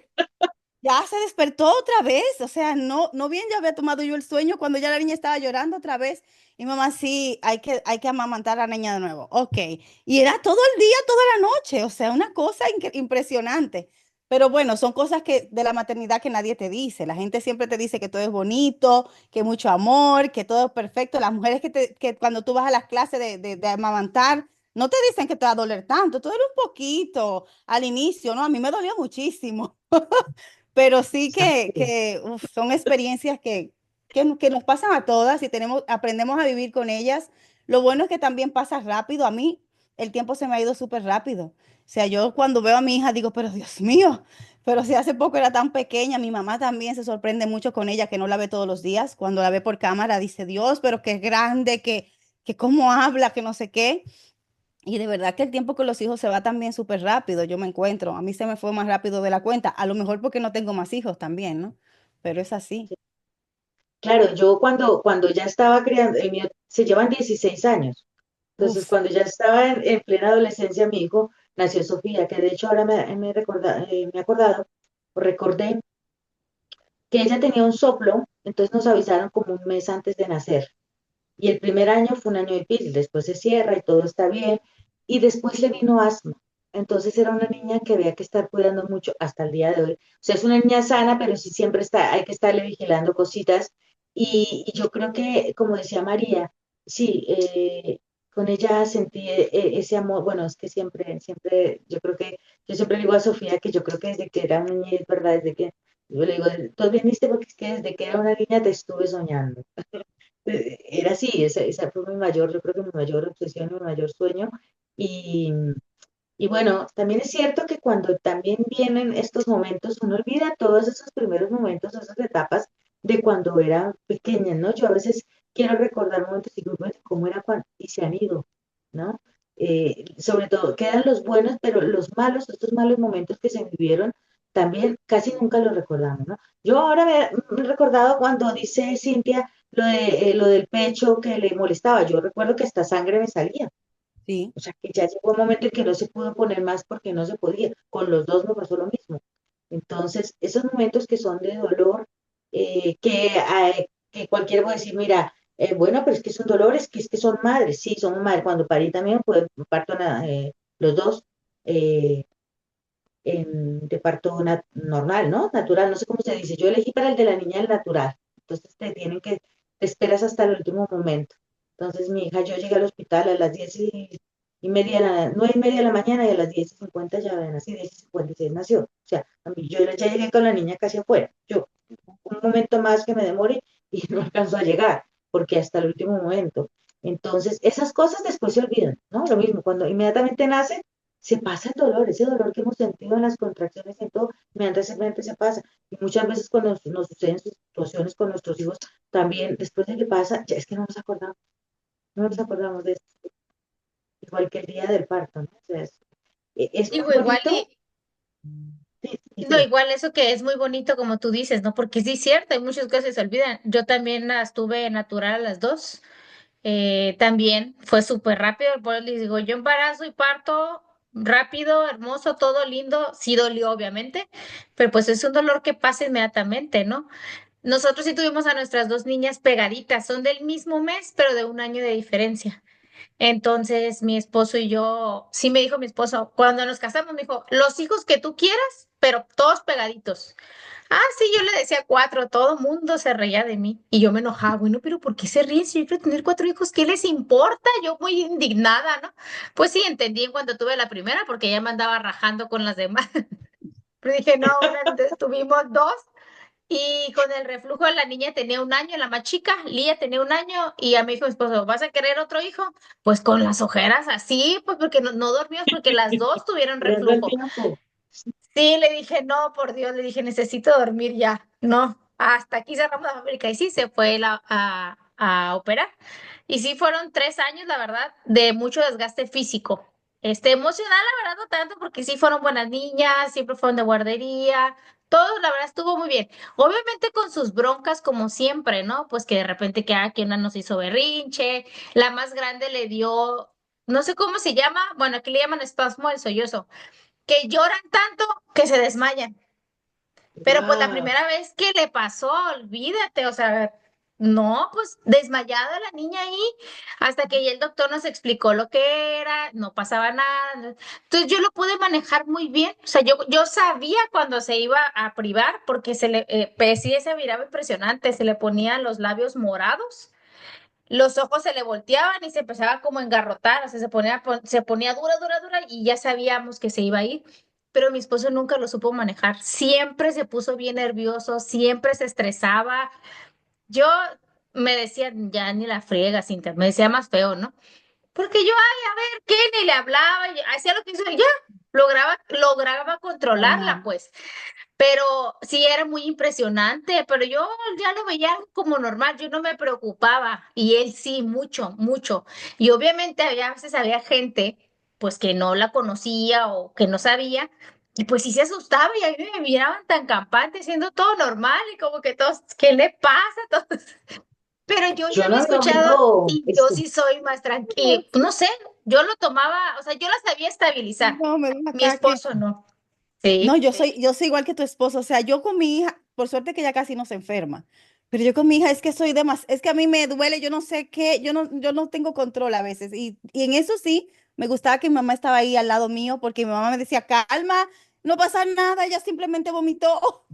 ya se despertó otra vez, o sea, no bien ya había tomado yo el sueño cuando ya la niña estaba llorando otra vez. Y mamá, sí, hay que amamantar a la niña de nuevo. Ok. Y era todo el día, toda la noche, o sea, una cosa impresionante. Pero bueno, son cosas que de la maternidad que nadie te dice. La gente siempre te dice que todo es bonito, que mucho amor, que todo es perfecto. Las mujeres que cuando tú vas a las clases de amamantar, no te dicen que te va a doler tanto, te duele un poquito al inicio, ¿no? A mí me dolió muchísimo. Pero sí que uf, son experiencias que nos pasan a todas y aprendemos a vivir con ellas. Lo bueno es que también pasa rápido. A mí el tiempo se me ha ido súper rápido. O sea, yo cuando veo a mi hija digo, pero Dios mío, pero si hace poco era tan pequeña, mi mamá también se sorprende mucho con ella, que no la ve todos los días. Cuando la ve por cámara dice, Dios, pero qué grande, que cómo habla, que no sé qué. Y de verdad que el tiempo con los hijos se va también súper rápido. Yo me encuentro, a mí se me fue más rápido de la cuenta, a lo mejor porque no tengo más hijos también, ¿no? Pero es así. Claro, yo cuando ya estaba creando, el mío se llevan 16 años. Entonces, Uf, cuando ya estaba en plena adolescencia, mi hijo nació Sofía, que de hecho ahora me he acordado, o recordé que ella tenía un soplo, entonces nos avisaron como un mes antes de nacer. Y el primer año fue un año difícil, después se cierra y todo está bien, y después le vino asma. Entonces era una niña que había que estar cuidando mucho hasta el día de hoy. O sea, es una niña sana, pero sí siempre hay que estarle vigilando cositas. Y yo creo que, como decía María, sí, con ella sentí ese amor. Bueno, es que siempre, yo creo que, yo siempre le digo a Sofía que yo creo que desde que era una niña, es verdad, desde que, yo le digo, tú viniste porque es que desde que era una niña te estuve soñando. Era así, esa fue mi mayor, yo creo que mi mayor obsesión, mi mayor sueño. Y, y bueno, también es cierto que cuando también vienen estos momentos, uno olvida todos esos primeros momentos, esas etapas de cuando era pequeña, ¿no? Yo a veces quiero recordar momentos y digo, bueno, ¿cómo era cuando, y se han ido, ¿no? Sobre todo quedan los buenos, pero los malos, estos malos momentos que se vivieron, también casi nunca los recordamos, ¿no? Yo ahora me he recordado cuando dice Cintia lo del pecho que le molestaba, yo recuerdo que hasta sangre me salía, Sí. o sea que ya llegó un momento en que no se pudo poner más porque no se podía, con los dos me pasó lo mismo. Entonces, esos momentos que son de dolor, que cualquiera puede decir, mira, bueno, pero es que son dolores, que es que son madres, sí, somos madres. Cuando parí también, pues parto los dos eh, de parto normal, ¿no? Natural, no sé cómo se dice. Yo elegí para el de la niña el natural. Entonces te esperas hasta el último momento. Entonces mi hija, yo llegué al hospital a las 10:30, 9:30 de la mañana y a las 10:50 ya había nacido, 10:56 nació. O sea, a mí yo ya llegué con la niña casi afuera. Yo, un momento más que me demore y no alcanzo a llegar, porque hasta el último momento. Entonces, esas cosas después se olvidan, ¿no? Lo mismo, cuando inmediatamente nace, se pasa el dolor, ese dolor que hemos sentido en las contracciones y en todo, inmediatamente se pasa. Y muchas veces cuando nos suceden situaciones con nuestros hijos, también después de que pasa, ya es que no nos acordamos de eso, igual que el día del parto, ¿no? O sea, es muy Digo, igual bonito. Sí, sí, no, sí. igual eso que es muy bonito como tú dices, ¿no? Porque sí es cierto, hay muchas cosas que se olvidan. Yo también las tuve natural a las dos. También fue súper rápido, por eso les digo, yo embarazo y parto rápido, hermoso, todo lindo, sí dolió obviamente, pero pues es un dolor que pasa inmediatamente, ¿no? Nosotros sí tuvimos a nuestras dos niñas pegaditas, son del mismo mes, pero de un año de diferencia. Entonces, mi esposo y yo, sí me dijo mi esposo, cuando nos casamos, me dijo, los hijos que tú quieras, pero todos pegaditos. Ah, sí, yo le decía cuatro, todo mundo se reía de mí y yo me enojaba, bueno, pero ¿por qué se ríen si yo quiero tener cuatro hijos? ¿Qué les importa? Yo muy indignada, ¿no? Pues sí, entendí en cuando tuve la primera porque ya me andaba rajando con las demás, pero dije, no, ahora tuvimos dos y con el reflujo la niña tenía un año, la más chica, Lía tenía un año y a mí dijo mi esposo, ¿vas a querer otro hijo? Pues con las ojeras así, pues porque no dormíamos porque las dos tuvieron Perdiendo el reflujo. tiempo. Sí, le dije, no, por Dios, le dije, necesito dormir ya. No, hasta aquí cerramos la fábrica. Y sí, se fue a operar. Y sí, fueron 3 años, la verdad, de mucho desgaste físico. Emocional, la verdad, no tanto, porque sí fueron buenas niñas, siempre fueron de guardería, todo, la verdad, estuvo muy bien. Obviamente con sus broncas, como siempre, ¿no? Pues que de repente que una nos hizo berrinche, la más grande le dio, no sé cómo se llama, bueno, aquí le llaman espasmo del sollozo que lloran tanto que se desmayan. Pero pues la Wow. primera vez que le pasó, olvídate, o sea, no, pues desmayada la niña ahí, hasta que ya el doctor nos explicó lo que era, no pasaba nada. Entonces yo lo pude manejar muy bien, o sea, yo sabía cuando se iba a privar, porque pues sí, se miraba impresionante, se le ponían los labios morados. Los ojos se le volteaban y se empezaba como a engarrotar, o sea, se ponía dura, dura, dura y ya sabíamos que se iba a ir, pero mi esposo nunca lo supo manejar, siempre se puso bien nervioso, siempre se estresaba. Yo me decía, ya ni la friega, Cintia, me decía más feo, ¿no? Porque yo, ay, a ver, ¿qué? Ni le hablaba, y hacía lo que hizo, y ya, lograba controlarla, Ah, pues. Pero sí era muy impresionante, pero yo ya lo veía como normal, yo no me preocupaba y él sí, mucho, mucho. Y obviamente había a veces había gente pues que no la conocía o que no sabía y pues sí se asustaba y a mí me miraban tan campante siendo todo normal y como que todos, ¿qué le pasa? Todos. Pero yo ya yo no había había escuchado oído y yo esto. sí soy más tranquila, no sé, yo lo tomaba, o sea, yo la sabía estabilizar, No, me da un mi ataque. esposo no. No, Sí. yo soy igual que tu esposo. O sea, yo con mi hija, por suerte que ella casi no se enferma. Pero yo con mi hija es que es que a mí me duele, yo no sé qué, yo no tengo control a veces. Y en eso sí, me gustaba que mi mamá estaba ahí al lado mío, porque mi mamá me decía, calma, no pasa nada, ella simplemente vomitó.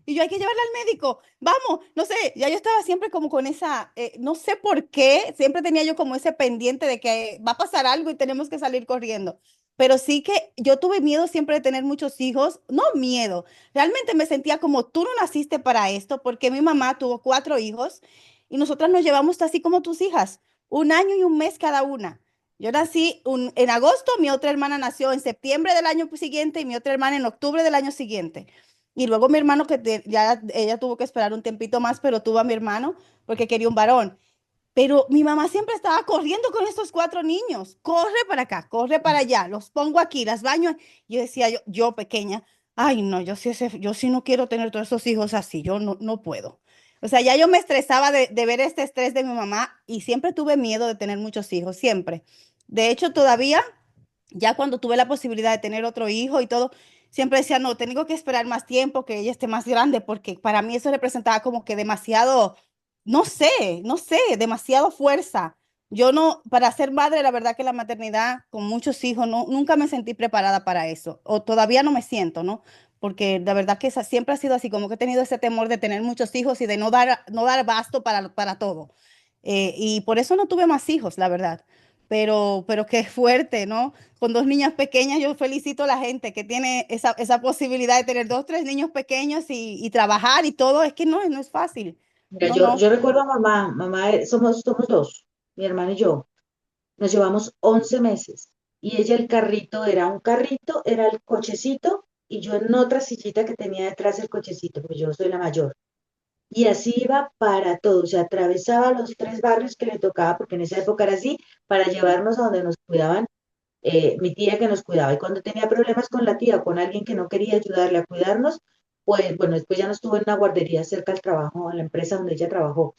Y yo hay que llevarla al médico, vamos, no sé, ya yo estaba siempre como con esa, no sé por qué, siempre tenía yo como ese pendiente de que va a pasar algo y tenemos que salir corriendo. Pero sí que yo tuve miedo siempre de tener muchos hijos, no miedo, realmente me sentía como tú no naciste para esto, porque mi mamá tuvo 4 hijos y nosotras nos llevamos así como tus hijas, un año y un mes cada una. Yo nací en agosto, mi otra hermana nació en septiembre del año siguiente y mi otra hermana en octubre del año siguiente. Y luego mi hermano, ya ella tuvo que esperar un tiempito más, pero tuvo a mi hermano porque quería un varón. Pero mi mamá siempre estaba corriendo con estos 4 niños. Corre para acá, corre para allá, los pongo aquí, las baño. Yo decía, yo pequeña, ay no, yo sí no quiero tener todos esos hijos así, yo no puedo. O sea, ya yo me estresaba de ver este estrés de mi mamá y siempre tuve miedo de tener muchos hijos, siempre. De hecho, todavía, ya cuando tuve la posibilidad de tener otro hijo y todo, siempre decía, no, tengo que esperar más tiempo, que ella esté más grande, porque para mí eso representaba como que demasiado, no sé, demasiado fuerza. Yo no, para ser madre, la verdad que la maternidad con muchos hijos, no, nunca me sentí preparada para eso, o todavía no me siento, ¿no? Porque la verdad que siempre ha sido así, como que he tenido ese temor de tener muchos hijos y de no dar abasto para todo. Y por eso no tuve más hijos, la verdad. Pero qué fuerte, ¿no? Con 2 niñas pequeñas, yo felicito a la gente que tiene esa posibilidad de tener 2, 3 niños pequeños y trabajar y todo. Es que no es fácil. Mira, No, yo no. recuerdo a mamá, somos dos, mi hermano y yo, nos llevamos 11 meses y ella el carrito era un carrito, era el cochecito y yo en otra sillita que tenía detrás del cochecito, porque yo soy la mayor. Y así iba para todo, o sea, atravesaba los 3 barrios que le tocaba, porque en esa época era así, para llevarnos a donde nos cuidaban, mi tía que nos cuidaba. Y cuando tenía problemas con la tía o con alguien que no quería ayudarle a cuidarnos, pues bueno, después ya nos tuvo en una guardería cerca al trabajo, a la empresa donde ella trabajó.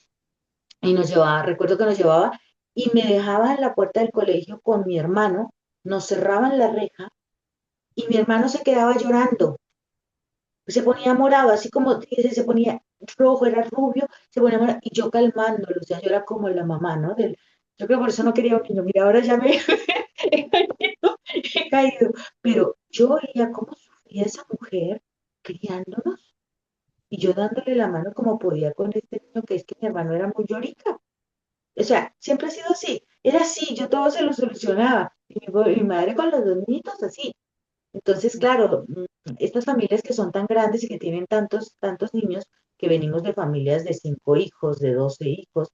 Y nos llevaba, recuerdo que nos llevaba y me dejaba en la puerta del colegio con mi hermano, nos cerraban la reja y mi hermano se quedaba llorando, se ponía morado, así como dice, se ponía rojo, era rubio, se ponía morado, y yo calmándolo, o sea, yo era como la mamá, ¿no? Yo creo que por eso no quería un niño, mira, ahora ya me he caído, pero yo veía cómo sufría esa mujer criándonos, y yo dándole la mano como podía con este niño, que es que mi hermano era muy llorica, o sea, siempre ha sido así, era así, yo todo se lo solucionaba, y mi madre con los 2 niñitos así, entonces, claro, estas familias que son tan grandes y que tienen tantos, tantos niños, que venimos de familias de 5 hijos, de 12 hijos,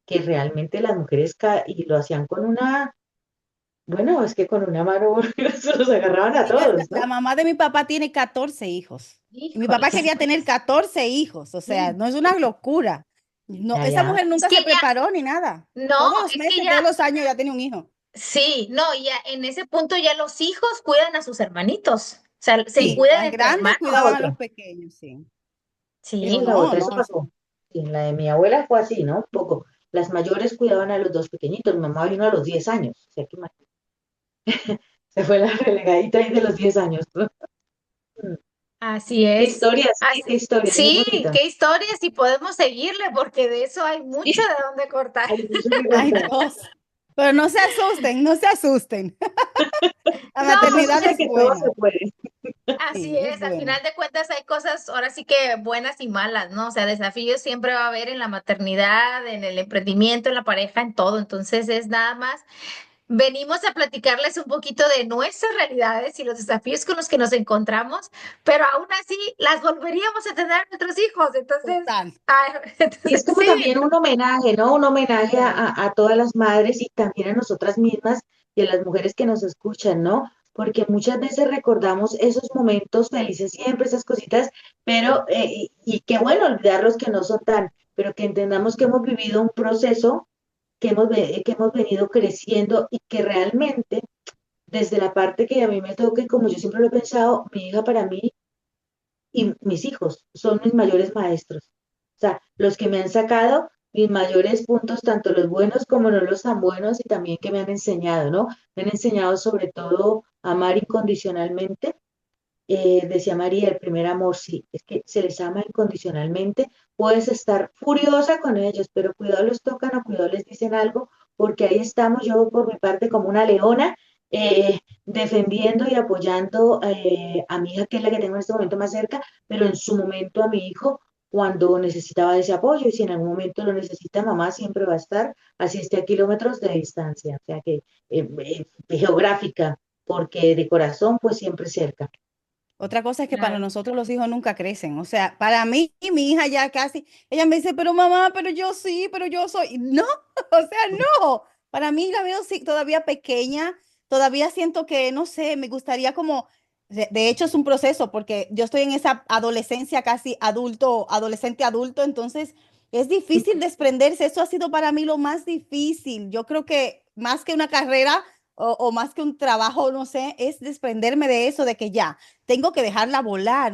que realmente las mujeres y lo hacían con una, bueno, es que con una mano se los agarraban a Y La, todos, la- ¿no? la mamá de mi papá tiene 14 hijos. Y mi papá Híjoles. quería tener 14 hijos. O sea, Sí. no es una locura. No, Ya, esa ya. mujer Es nunca que se ya, preparó ni nada. no, Todos los es que meses, ya, todos los años ya tenía un hijo. sí, no, ya en ese punto ya los hijos cuidan a sus hermanitos. O sea, se Sí, Sí, cuidan las entre grandes la cuidaban hermanos. a los otra, pequeños, sí. esa Pero es Sí. la no, otra, no. eso pasó. Sí, en la de mi abuela fue así, ¿no? Un poco. Las mayores cuidaban a los 2 pequeñitos, mi mamá vino a los 10 años, o sea, que se fue la relegadita ahí de los 10 años. Así Qué es. historias, qué historias, muy Sí, bonita. qué historias y podemos seguirle porque de eso hay mucho Sí, de dónde cortar. hay mucho que Ay, contar. Dios. Pero no se asusten, no se asusten. La No, Yo maternidad sé es que todo se buena. puede. así Sí, es es. Al buena. final de cuentas hay cosas ahora sí que buenas y malas, ¿no? O sea, desafíos siempre va a haber en la maternidad, en el emprendimiento, en la pareja, en todo. Entonces es nada más. Venimos a platicarles un poquito de nuestras realidades y los desafíos con los que nos encontramos, pero aún así las volveríamos a tener a nuestros hijos. Entonces, Total. Y es entonces como sí, también un homenaje, ¿no? Un homenaje Sí. a todas las madres y también a nosotras mismas y a las mujeres que nos escuchan, ¿no? Porque muchas veces recordamos esos momentos felices, siempre esas cositas, pero, y qué bueno olvidar los que no son tan, pero que entendamos que hemos vivido un proceso, que hemos venido creciendo y que realmente, desde la parte que a mí me toque, como yo siempre lo he pensado, mi hija para mí y mis hijos son mis mayores maestros. O sea, los que me han sacado mis mayores puntos, tanto los buenos como no los tan buenos, y también que me han enseñado, ¿no? Me han enseñado sobre todo a amar incondicionalmente. Decía María, el primer amor, sí, es que se les ama incondicionalmente. Puedes estar furiosa con ellos, pero cuidado los tocan o cuidado les dicen algo, porque ahí estamos yo por mi parte como una leona, defendiendo y apoyando a mi hija, que es la que tengo en este momento más cerca, pero en su momento a mi hijo cuando necesitaba ese apoyo, y si en algún momento lo necesita, mamá siempre va a estar, así esté a kilómetros de distancia, o sea que geográfica, porque de corazón pues siempre cerca. Otra cosa es que para claro. nosotros los hijos nunca crecen. O sea, para mí, mi hija ya casi, ella me dice, pero mamá, pero yo sí, pero yo soy. No, o sea, no. Para mí la veo sí, todavía pequeña, todavía siento que, no sé, me gustaría como, de hecho es un proceso porque yo estoy en esa adolescencia casi adulto, adolescente adulto, entonces es difícil desprenderse. Eso ha sido para mí lo más difícil. Yo creo que más que una carrera o más que un trabajo, no sé, es desprenderme de eso, de que ya, tengo que dejarla volar.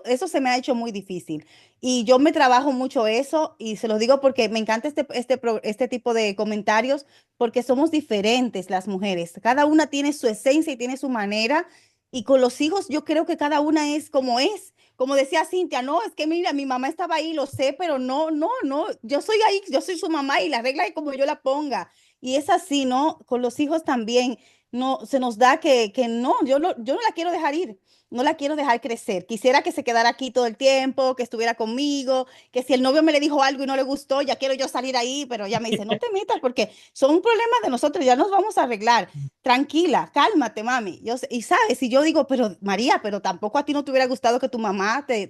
Eso se me ha hecho muy difícil. Y yo me trabajo mucho eso y se los digo porque me encanta este tipo de comentarios porque somos diferentes las mujeres. Cada una tiene su esencia y tiene su manera. Y con los hijos yo creo que cada una es como es. Como decía Cintia, no, es que mira, mi mamá estaba ahí, lo sé, pero no, yo soy ahí, yo soy su mamá y la regla es como yo la ponga. Y es así, ¿no? Con los hijos también, no, se nos da que no, yo no la quiero dejar ir, no la quiero dejar crecer. Quisiera que se quedara aquí todo el tiempo, que estuviera conmigo, que si el novio me le dijo algo y no le gustó, ya quiero yo salir ahí, pero ella me dice, no te metas porque son problemas de nosotros, ya nos vamos a arreglar. Tranquila, cálmate, mami. Y sabes, y yo digo, pero María, pero tampoco a ti no te hubiera gustado que tu mamá te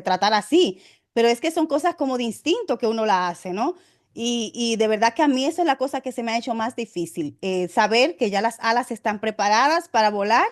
tratara así. Pero es que son cosas como de instinto que uno la hace, ¿no? Y de verdad que a mí esa es la cosa que se me ha hecho más difícil, saber que ya las alas están preparadas para volar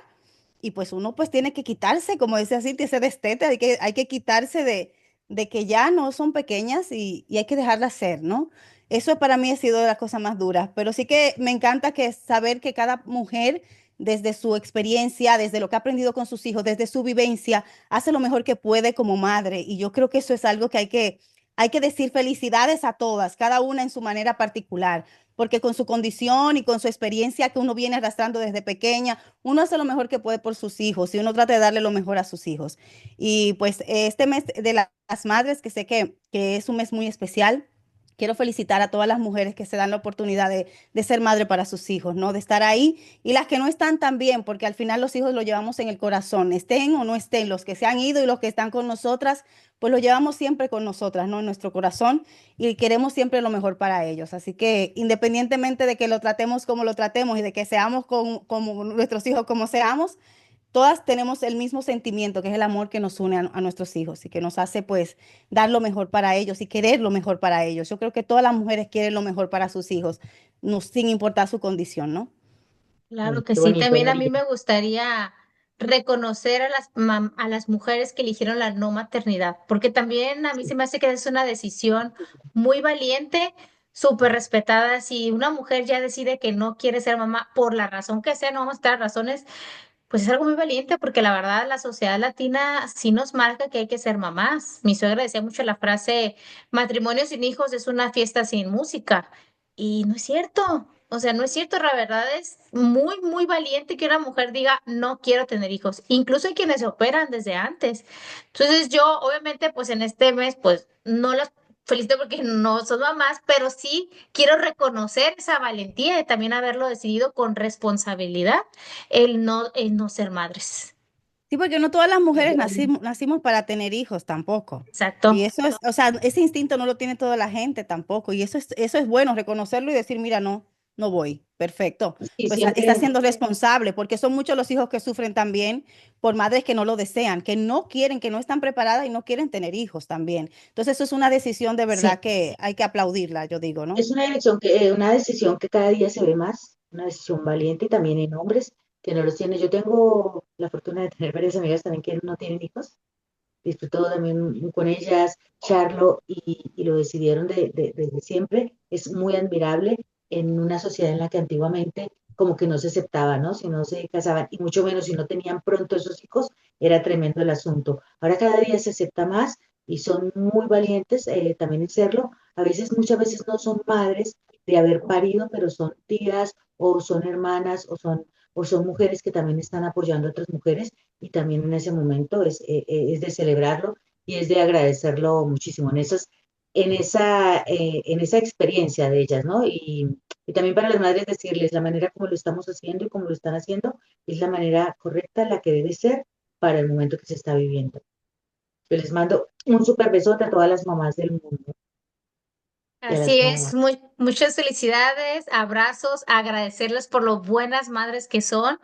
y pues uno pues tiene que quitarse, como dice así, ese destete, hay que quitarse de que ya no son pequeñas y hay que dejarlas ser, ¿no? Eso para mí ha sido de las cosas más duras, pero sí que me encanta que saber que cada mujer, desde su experiencia, desde lo que ha aprendido con sus hijos, desde su vivencia, hace lo mejor que puede como madre. Y yo creo que eso es algo que hay que decir felicidades a todas, cada una en su manera particular, porque con su condición y con su experiencia que uno viene arrastrando desde pequeña, uno hace lo mejor que puede por sus hijos y uno trata de darle lo mejor a sus hijos. Y pues este mes de las madres, que sé que es un mes muy especial. Quiero felicitar a todas las mujeres que se dan la oportunidad de ser madre para sus hijos, ¿no? De estar ahí y las que no están también, porque al final los hijos los llevamos en el corazón, estén o no estén, los que se han ido y los que están con nosotras, pues los llevamos siempre con nosotras, ¿no? En nuestro corazón y queremos siempre lo mejor para ellos. Así que independientemente de que lo tratemos como lo tratemos y de que seamos como nuestros hijos como seamos, todas tenemos el mismo sentimiento, que es el amor que nos une a nuestros hijos y que nos hace pues dar lo mejor para ellos y querer lo mejor para ellos. Yo creo que todas las mujeres quieren lo mejor para sus hijos, no, sin importar su condición, ¿no? Claro que Qué sí, bonito, también a María. mí me gustaría reconocer a a las mujeres que eligieron la no maternidad, porque también a mí se Sí, me hace que es una decisión muy valiente, súper respetada. Si una mujer ya decide que no quiere ser mamá por la razón que sea, no vamos a estar razones, pues es algo muy valiente, porque la verdad la sociedad latina sí nos marca que hay que ser mamás. Mi suegra decía mucho la frase, matrimonio sin hijos es una fiesta sin música. Y no es cierto. O sea, no es cierto. La verdad es muy, muy valiente que una mujer diga, no quiero tener hijos. Incluso hay quienes se operan desde antes. Entonces yo, obviamente, pues en este mes, pues no las felicito porque no son mamás, pero sí quiero reconocer esa valentía de también haberlo decidido con responsabilidad el no ser madres. Sí, porque no todas las mujeres igual. nacimos para tener hijos tampoco. Y Exacto. eso es, o sea, ese instinto no lo tiene toda la gente tampoco. Y eso es bueno, reconocerlo y decir, mira, no voy. Perfecto. Sí, Pues está siempre, siendo responsable, porque son muchos los hijos que sufren también por madres que no lo desean, que no quieren, que no están preparadas y no quieren tener hijos también. Entonces, eso es una decisión de sí, verdad que hay que aplaudirla, yo digo, ¿no? es una decisión que cada día se ve más, una decisión valiente y también en hombres que no los tienen. Yo tengo la fortuna de tener varias amigas también que no tienen hijos. Disfruto también con ellas, charlo y lo decidieron desde siempre. Es muy admirable en una sociedad en la que antiguamente como que no se aceptaba, ¿no? Si no se casaban y mucho menos si no tenían pronto esos hijos, era tremendo el asunto. Ahora cada día se acepta más y son muy valientes también en serlo. A veces, muchas veces no son madres de haber parido, pero son tías o son hermanas o son mujeres que también están apoyando a otras mujeres y también en ese momento es de celebrarlo y es de agradecerlo muchísimo en esa experiencia de ellas, ¿no? Y también para las madres decirles la manera como lo estamos haciendo y como lo están haciendo es la manera correcta, la que debe ser para el momento que se está viviendo. Yo les mando un súper besote a todas las mamás del mundo y a Así las no es, mamás. muchas felicidades, abrazos, agradecerles por lo buenas madres que son,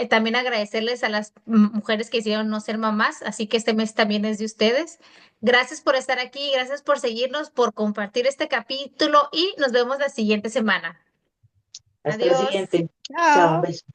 también agradecerles a las mujeres que hicieron no ser mamás, así que este mes también es de ustedes. Gracias por estar aquí, gracias por seguirnos, por compartir este capítulo y nos vemos la siguiente semana. Hasta la Adiós. siguiente. Chao, un Chao. beso.